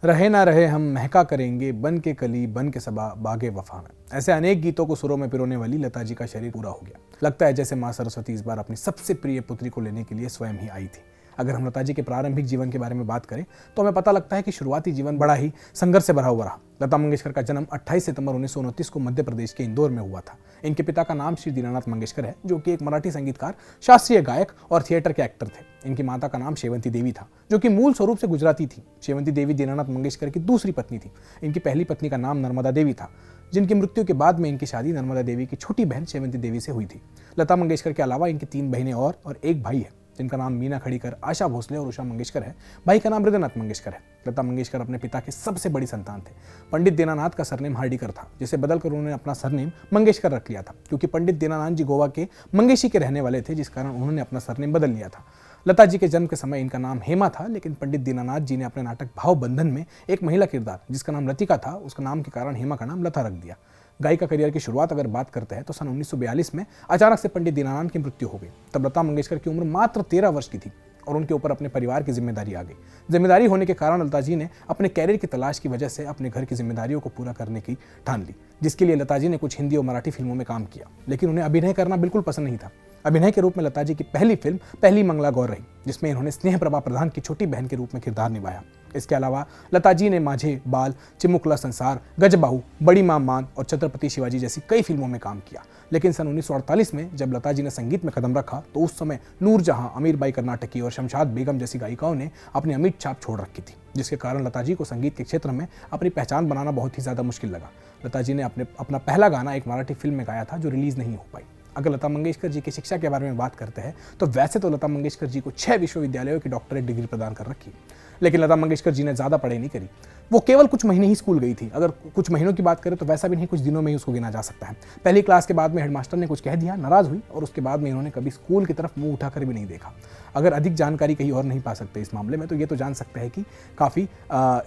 रहे ना रहे हम महका करेंगे, बन के कली बन के सबा बागे वफा में। ऐसे अनेक गीतों को सुरों में पिरोने वाली लता जी का शरीर पूरा हो गया। लगता है जैसे माँ सरस्वती इस बार अपनी सबसे प्रिय पुत्री को लेने के लिए स्वयं ही आई थी। अगर हम लता जी के प्रारंभिक जीवन के बारे में बात करें तो हमें पता लगता है कि शुरुआती जीवन बड़ा ही संघर्ष से भरा हुआ रहा। लता मंगेशकर का जन्म 28 सितंबर 1929 को मध्य प्रदेश के इंदौर में हुआ था। इनके पिता का नाम श्री दीनानाथ मंगेशकर है, जो कि एक मराठी संगीतकार, शास्त्रीय गायक और थिएटर के एक्टर थे। इनकी माता का नाम शेवंती देवी था, जो कि मूल स्वरूप से गुजराती थी। शेवंती देवी दीनानाथ मंगेशकर की दूसरी पत्नी थी। इनकी पहली पत्नी का नाम नर्मदा देवी था, जिनकी मृत्यु के बाद में इनकी शादी नर्मदा देवी की छोटी बहन शेवंती देवी से हुई थी। लता मंगेशकर के अलावा इनकी 3 बहनें और एक भाई है, जिनका नाम मीना खड़ीकर, आशा भोसले और उषा मंगेशकर है। भाई का नाम हृदयनाथ मंगेशकर है। लता मंगेशकर अपने पिता के सबसे बड़ी संतान थे। पंडित दीनानाथ का सरनेम हार्डीकर था, जिसे बदलकर उन्होंने अपना सरनेम मंगेशकर रख लिया था, क्योंकि पंडित दीनानाथ जी गोवा के मंगेशी के रहने वाले थे, जिस कारण उन्होंने अपना सरनेम बदल लिया था। लता जी के जन्म के समय इनका नाम हेमा था, लेकिन पंडित दीनानाथ जी ने अपने नाटक भाव बंधन में एक महिला किरदार, जिसका नाम लतिका था, उसका नाम के कारण हेमा का नाम लता रख दिया। गायिका करियर की शुरुआत अगर बात करते हैं तो सन 1942 में अचानक से पंडित दीनानाथ की मृत्यु हो गई। तब लता मंगेशकर की उम्र मात्र 13 वर्ष की थी और उनके ऊपर अपने परिवार की जिम्मेदारी आ गई। जिम्मेदारी होने के कारण लता जी ने अपने कैरियर की तलाश की वजह से अपने घर की जिम्मेदारियों को पूरा करने की ठान ली, जिसके लिए लता जी ने कुछ हिंदी और मराठी फिल्मों में काम किया, लेकिन उन्हें अभिनय करना बिल्कुल पसंद नहीं था। अभिनय के रूप में लता जी की पहली फिल्म पहली मंगला गौर रही, जिसमें इन्होंने स्नेह प्रभा प्रधान की छोटी बहन के रूप में किरदार निभाया। इसके अलावा लता जी ने माझे, बाल, चिमुकला संसार, गजबाहू, बड़ी मां मान और छत्रपति शिवाजी जैसी कई फिल्मों में काम किया। लेकिन सन 1948 में जब लता जी ने संगीत में कदम रखा तो उस समय नूरजहां, अमीरबाई कर्नाटकी और शमशाद बेगम जैसी गायिकाओं ने अपनी अमिट छाप छोड़ रखी थी, जिसके कारण लता जी को संगीत के क्षेत्र में अपनी पहचान बनाना बहुत ही ज़्यादा मुश्किल लगा। लता जी ने अपना पहला गाना एक मराठी फिल्म में गाया था, जो रिलीज नहीं हो पाई। अगर लता मंगेशकर जी की शिक्षा के बारे में बात करते हैं तो वैसे तो लता मंगेशकर जी को 6 विश्वविद्यालयों की डॉक्टरेट डिग्री प्रदान कर रखी, लेकिन लता मंगेशकर जी ने ज़्यादा पढ़ाई नहीं करी। वो केवल कुछ महीने ही स्कूल गई थी। अगर कुछ महीनों की बात करें तो वैसा भी नहीं, कुछ दिनों में ही उसको गिना जा सकता है। पहली क्लास के बाद में हेडमास्टर ने कुछ कह दिया, नाराज हुई और उसके बाद में इन्होंने कभी स्कूल की तरफ मुंह उठाकर भी नहीं देखा। अगर अधिक जानकारी कहीं और नहीं पा सकते इस मामले में तो ये तो जान सकते हैं कि काफ़ी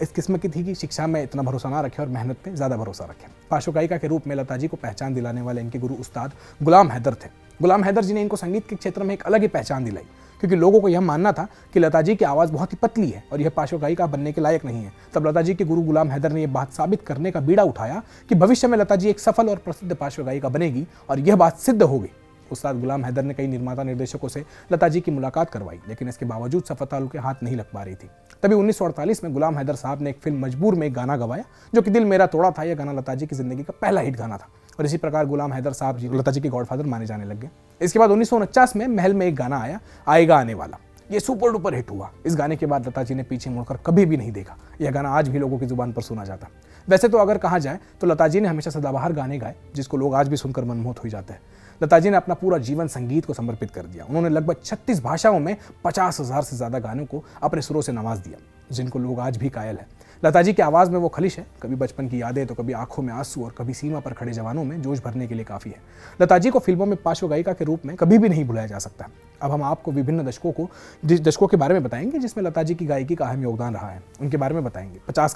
इस किस्म की थी कि शिक्षा में इतना भरोसा ना रखे और मेहनत पे ज़्यादा भरोसा रखें। पार्श्व गायिका के रूप में लता जी को पहचान दिलाने वाले इनके गुरु उस्ताद गुलाम हैदर थे। गुलाम हैदर जी ने इनको संगीत के क्षेत्र में एक अलग ही पहचान दिलाई, क्योंकि लोगों को यह मानना था कि लता जी की आवाज़ बहुत ही पतली है और यह पार्श्व गायिका बनने के लायक नहीं है। तब लता जी के गुरु गुलाम हैदर ने यह बात साबित करने का बीड़ा उठाया कि भविष्य में लता जी एक सफल और प्रसिद्ध पार्श्व गायिका बनेगी, और यह बात सिद्ध हो गई। उस्ताद गुलाम हैदर ने कई निर्माता निर्देशकों से लता जी की मुलाकात करवाई, लेकिन इसके बावजूद सफलता उनके हाथ नहीं लग पा रही थी। तभी 1948 में गुलाम हैदर साहब ने एक फिल्म मजबूर में एक गाना गवाया, जो कि दिल मेरा तोड़ा था। यह गाना लता जी की जिंदगी का पहला हिट गाना था और इसी प्रकार गुलाम हैदर साहब जी लता जी के गॉडफादर माने जाने लगे। इसके बाद 1949 में महल में एक गाना आया, आएगा आने वाला। ये सुपर डुपर हिट हुआ। इस गाने के बाद लता जी ने पीछे मुड़कर कभी भी नहीं देखा। यह गाना आज भी लोगों की जुबान पर सुना जाता। वैसे तो अगर कहा जाए तो लता जी ने हमेशा सदाबहार गाने गाए, जिसको लोग आज भी सुनकर मनमोहित हो जाते हैं। लता जी ने अपना पूरा जीवन संगीत को समर्पित कर दिया। उन्होंने लगभग 36 भाषाओं में 50,000 से ज़्यादा गानों को अपने सुरों से नवाज दिया, जिनको लोग आज भी कायल हैं। लता जी की आवाज़ में वो खलिश है, कभी बचपन की यादें तो कभी आंखों में आंसू और कभी सीमा पर खड़े जवानों में जोश भरने के लिए काफ़ी है। लता जी को फिल्मों में पार्श्व गायिका के रूप में कभी भी नहीं भुलाया जा सकता। अब हम आपको विभिन्न दशकों के बारे में बताएंगे जिसमें लता जी की गायकी का अहम योगदान रहा है। उनके बारे में बताएंगे। 50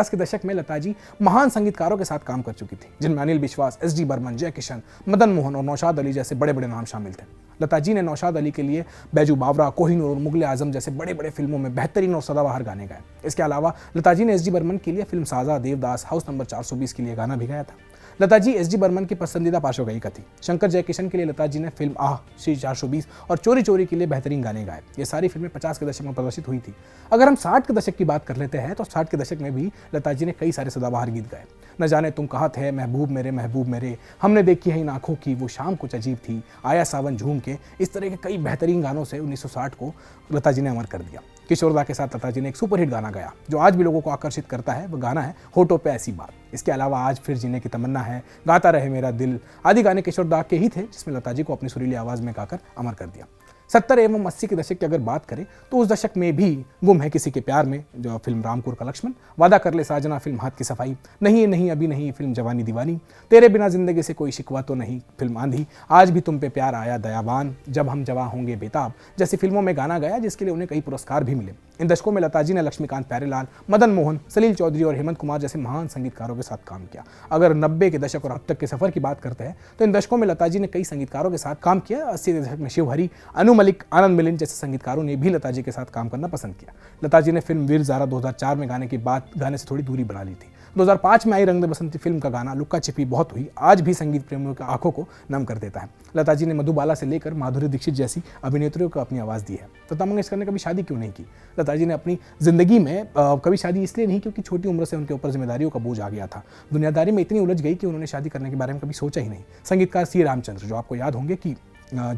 के दशक में लता जी महान संगीतकारों के साथ काम कर चुकी थी, जिनमें अनिल विश्वास, एस.डी. बर्मन, जय किशन, मदन मोहन और नौशाद अली जैसे बड़े बड़े नाम शामिल थे। लता जी ने नौशाद अली के लिए बैजू बावरा, कोहिनूर और मुगले आजम जैसे बड़े बड़े फिल्मों में बेहतरीन और सदाबहार गाने गाए। इसके अलावा लता जी ने एस.डी. बर्मन के लिए फिल्म साजा, देवदास, हाउस नंबर 420 के लिए गाना भी गाया था। लता जी एस.डी. बर्मन की पसंदीदा पार्श्व गायिका थी। शंकर जयकिशन के लिए लता जी ने फिल्म आह, श्री 420 और चोरी चोरी के लिए बेहतरीन गाने गाए। ये सारी फिल्में 50 के दशक में प्रदर्शित हुई थी। अगर हम 60 के दशक की बात कर लेते हैं तो 60 के दशक में भी लता जी ने कई सारे सदाबहार गीत गाए। न जाने तुम कहाँ थे, महबूब मेरे, हमने देखी है इन आंखों की, वो शाम कुछ अजीब थी, आया सावन झूम के, इस तरह के कई बेहतरीन गानों से 1960 को लता जी ने अमर कर दिया। किशोरदा के साथ लता जी ने एक सुपरहिट गाना गाया जो आज भी लोगों को आकर्षित करता है। वो गाना है होठों पे ऐसी बात। इसके अलावा आज फिर जीने की तमन्ना है, गाता रहे मेरा दिल आदि गाने किशोरदा के ही थे, जिसमें लता जी को अपनी सुरीली आवाज़ में गाकर अमर कर दिया। 70 एवं 80 के दशक की अगर बात करें तो उस दशक में भी गुम है किसी के प्यार में जो फिल्म रामपुर का लक्ष्मण, वादा कर ले साजना फिल्म हाथ की सफाई, नहीं नहीं अभी नहीं फिल्म जवानी दीवानी, तेरे बिना जिंदगी से कोई शिकवा तो नहीं फिल्म आंधी, आज भी तुम पे प्यार आया दयावान, जब हम जवां होंगे बेताब जैसी फिल्मों में गाना गाया, जिसके लिए उन्हें कई पुरस्कार भी मिले। इन दशकों में लता जी ने लक्ष्मीकांत प्यारेलाल, मदन मोहन, सलील चौधरी और हेमंत कुमार जैसे महान संगीतकारों के साथ काम किया। अगर 90 के दशक और अब तक के सफर की बात करते हैं तो इन दशकों में लता जी ने कई संगीतकारों के साथ काम किया। 80 के दशक में शिवहरी, अनु मलिक, आनंद मिलिंद जैसे संगीतकारों ने भी लता जी के साथ काम करना पसंद किया। लता जी ने फिल्म वीर ज़ारा 2004 में गाने के बाद गाने से थोड़ी दूरी बना ली थी। 2005 में आई रंग दे बसंती फिल्म का गाना लुक्का छिपी बहुत हुई आज भी संगीत प्रेमियों की आंखों को नम कर देता है। लता जी ने मधुबाला से लेकर माधुरी दीक्षित जैसी अभिनेत्रियों को अपनी आवाज़ दी है। लता मंगेशकर ने कभी शादी क्यों नहीं की? लता जी ने अपनी जिंदगी में कभी शादी इसलिए नहीं क्योंकि छोटी उम्र से उनके ऊपर जिम्मेदारियों का बोझ आ गया था। दुनियादारी में इतनी उलझ गई कि उन्होंने शादी करने के बारे में कभी सोचा ही नहीं। संगीतकार सी रामचंद्र, जो आपको याद होंगे कि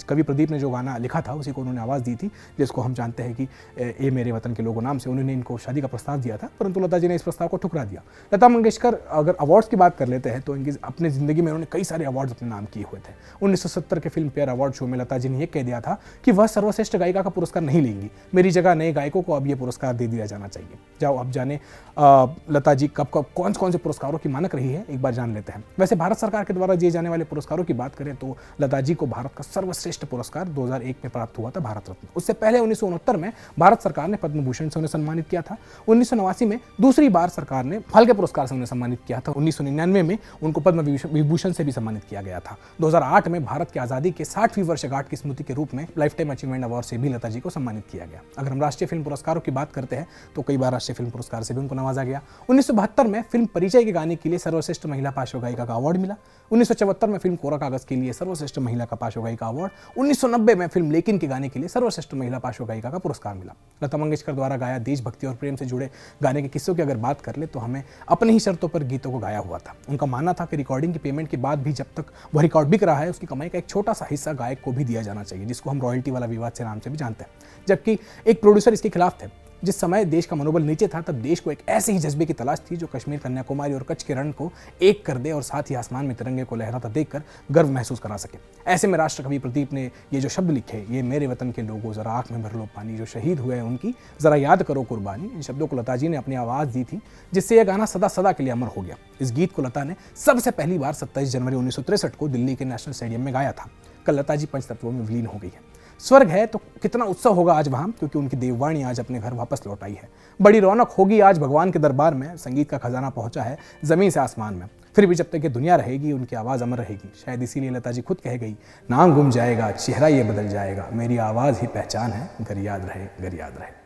कवि प्रदीप ने जो गाना लिखा था उसी को उन्होंने आवाज़ दी थी, जिसको हम जानते हैं कि ए मेरे वतन के लोगों नाम से, उन्होंने इनको शादी का प्रस्ताव दिया था, परंतु लता जी ने इस प्रस्ताव को ठुकरा दिया। लता मंगेशकर अगर अवार्ड्स की बात कर लेते हैं तो इनकी अपनी ज़िंदगी में उन्होंने कई सारे अवार्ड्स अपने नाम किए हुए थे। 1970 के फिल्म फेयर अवार्ड शो में लता जी ने यह कह दिया था कि वह सर्वश्रेष्ठ गायिका का पुरस्कार नहीं लेंगी, मेरी जगह नए गायकों को अब ये पुरस्कार दे दिया जाना चाहिए। जाओ अब जाने लता जी कब कौन से पुरस्कारों की मानक रही है, एक बार जान लेते हैं। वैसे भारत सरकार के द्वारा दिए जाने वाले पुरस्कारों की बात करें तो लता जी को भारत का सर्वश्रेष्ठ पुरस्कार 2001 में प्राप्त हुआ था, भारत रत्न। उससे पहले 1969 में भारत सरकार ने पद्म भूषण से उन्हें सम्मानित किया था। 1989 में दूसरी बार सरकार ने फाल्के पुरस्कार से उन्हें सम्मानित किया था। 1999 में उनको पद्म विभूषण से भी सम्मानित किया गया था। 2008 में भारत की आज़ादी के 60वीं वर्षगांठ की स्मृति के रूप में लाइफ टाइम अचीवमेंट अवार्ड से भी लता जी को सम्मानित किया गया। अगर हम राष्ट्रीय फिल्म पुरस्कारों की बात करते हैं तो कई बार राष्ट्रीय फिल्म पुरस्कार से भी उनको नवाजा गया। 1972 में फिल्म परिचय के गाने के लिए सर्वश्रेष्ठ महिला पार्श्व गायिका का अवार्ड मिला। 1974 में फिल्म कोरा कागज के लिए सर्वश्रेष्ठ महिला का पार्श्व गायिका अवार्ड। 1990 में फिल्म लेकिन के गाने के लिए सर्वश्रेष्ठ महिला पार्श्व गायिका का पुरस्कार मिला। लता मंगेशकर द्वारा गाया देशभक्ति और प्रेम से जुड़े गाने के किस्सों की अगर बात कर ले तो हमें अपनी ही शर्तों पर गीतों को गाया हुआ था। उनका मानना था कि रिकॉर्डिंग की पेमेंट के बाद भी जब तक वह रिकॉर्ड बिक रहा है उसकी कमाई का एक छोटा सा हिस्सा गायक को भी दिया जाना चाहिए, जिसको हम रॉयल्टी वाला विवाद से नाम से भी जानते हैं। जबकि एक प्रोड्यूसर इसके खिलाफ थे। जिस समय देश का मनोबल नीचे था तब देश को एक ऐसे ही जज्बे की तलाश थी जो कश्मीर, कन्याकुमारी और कच्छ के रण को एक कर दे और साथ ही आसमान में तिरंगे को लहराता देखकर गर्व महसूस करा सके। ऐसे में राष्ट्रकवि प्रदीप ने ये जो शब्द लिखे, ये मेरे वतन के लोगों जरा आंख में भर लो पानी, जो शहीद हुए हैं उनकी जरा याद करो कुर्बानी, इन शब्दों को लता जी ने अपनी आवाज़ दी थी, जिससे यह गाना सदा सदा के लिए अमर हो गया। इस गीत को लता ने सबसे पहली बार 27 जनवरी 1963 को दिल्ली के नेशनल स्टेडियम में गाया था। कल लता जी पंचतत्वों में विलीन हो गई है। स्वर्ग है तो कितना उत्सव होगा आज वहां, क्योंकि उनकी देववाणी आज अपने घर वापस लौट आई है। बड़ी रौनक होगी आज भगवान के दरबार में, संगीत का खजाना पहुंचा है जमीन से आसमान में। फिर भी जब तक ये दुनिया रहेगी उनकी आवाज़ अमर रहेगी। शायद इसीलिए लता जी खुद कह गई, नाम गुम जाएगा चेहरा ये बदल जाएगा, मेरी आवाज़ ही पहचान है, घर याद रहे, घर याद रहे।